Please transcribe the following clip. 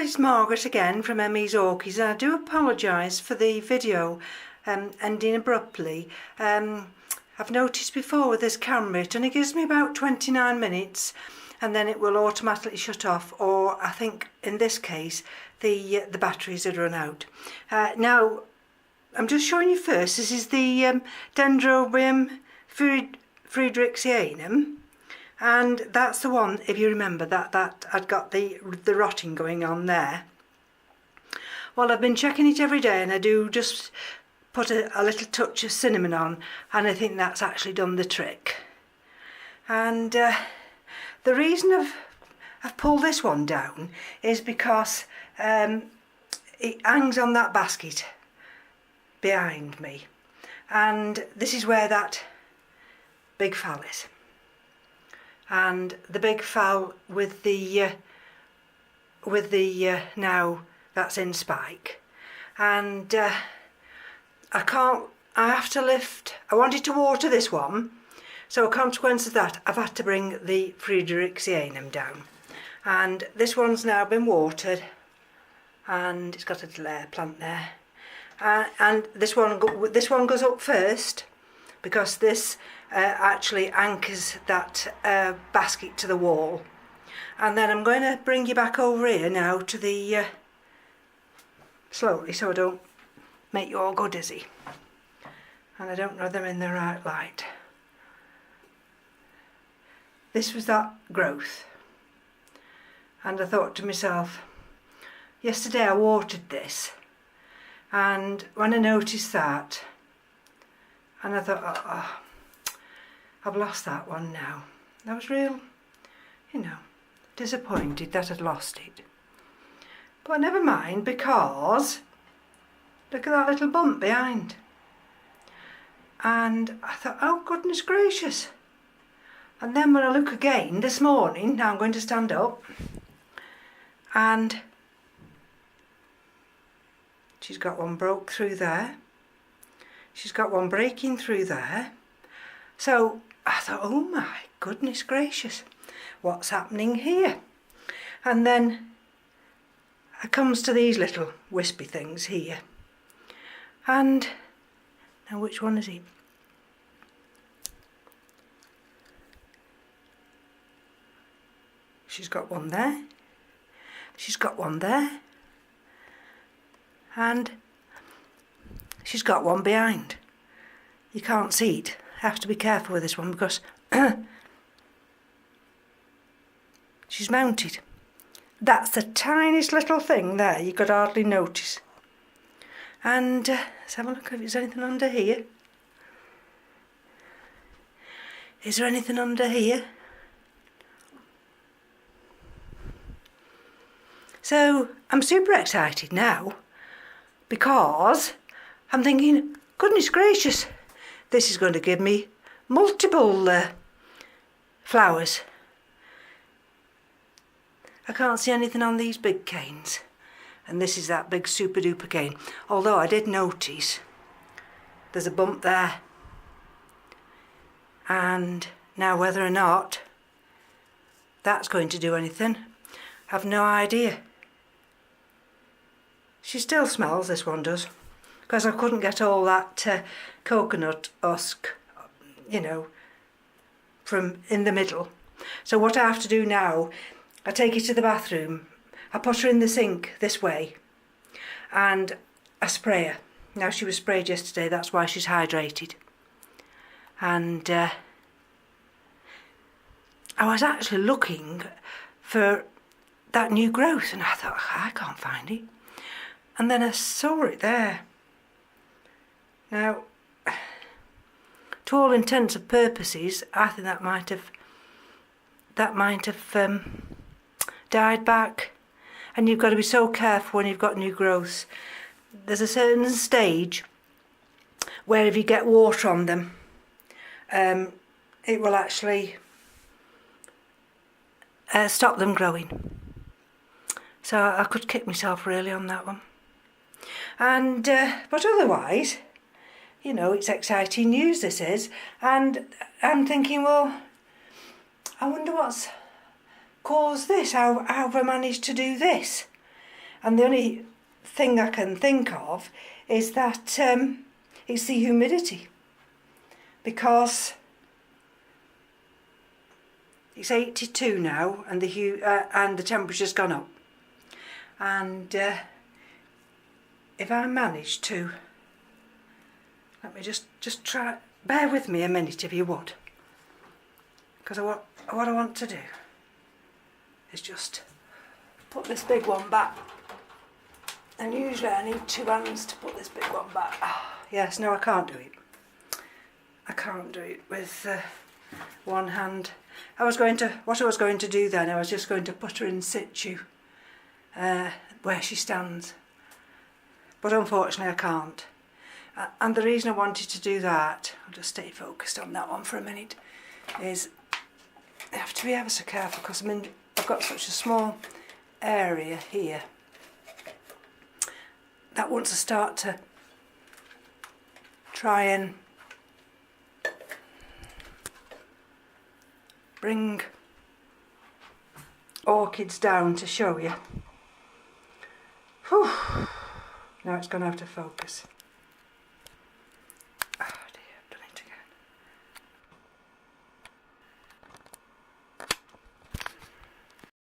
it's Margaret again from M.E.s Orchids, and I do apologise for the video ending abruptly. I've noticed before with this camera it only gives me about 29 minutes and then it will automatically shut off, or I think in this case the batteries had run out. Now I'm just showing you first, this is the Dendrobium friedericksianum. And that's the one, if you remember, that I'd got the rotting going on there. Well, I've been checking it every day, and I do just put a little touch of cinnamon on, and I think that's actually done the trick. And the reason I've pulled this one down is because it hangs on that basket behind me, and this is where that big phal is. And the big phal with the now that's in spike, and I have to lift. I wanted to water this one, so a consequence of that I've had to bring the friedericksianum down, and this one's now been watered and it's got a little air plant there, and this one goes up first because this actually anchors that basket to the wall. And then I'm going to bring you back over here now to the slowly, so I don't make you all go dizzy, and I don't know them in the right light. This was that growth, and I thought to myself, yesterday I watered this, and when I noticed that, and I thought, oh, I've lost that one now. I was real, disappointed that I'd lost it. But never mind, because look at that little bump behind. And I thought, oh goodness gracious. And then when I look again this morning, now I'm going to stand up, and she's got one broke through there. She's got one breaking through there. So I thought, oh my goodness gracious, what's happening here? And then it comes to these little wispy things here. And now which one is it? She's got one there. She's got one there. And she's got one behind. You can't see it. I have to be careful with this one because she's mounted. That's the tiniest little thing there, you could hardly notice. And let's have a look if there's anything under here. Is there anything under here? So I'm super excited now because I'm thinking, goodness gracious, this is going to give me multiple flowers. I can't see anything on these big canes, and this is that big super duper cane, although I did notice there's a bump there, and now whether or not that's going to do anything, I've no idea. She still smells, this one does, because I couldn't get all that coconut husk, from in the middle. So what I have to do now, I take her to the bathroom, I put her in the sink this way, and I spray her. Now she was sprayed yesterday, that's why she's hydrated. And I was actually looking for that new growth, and I thought, I can't find it. And then I saw it there. Now, to all intents and purposes, I think that might have died back. And you've got to be so careful when you've got new growths. There's a certain stage where if you get water on them, it will actually stop them growing. So I could kick myself really on that one. And but otherwise, it's exciting news, this is, and I'm thinking, well, I wonder what's caused this, how have I managed to do this? And the only thing I can think of is that it's the humidity, because it's 82 now and the temperature's gone up. And if I manage to, let me just try, bear with me a minute if you would, because what I want to do is just put this big one back, and usually I need 2 hands to put this big one back. Yes, no, I can't do it. I can't do it with one hand. What I was going to do then, I was just going to put her in situ where she stands, but unfortunately I can't. And the reason I wanted to do that, I'll just stay focused on that one for a minute, is I have to be ever so careful, because I've got such a small area here that once I start to try and bring orchids down to show you. Whew. Now it's going to have to focus.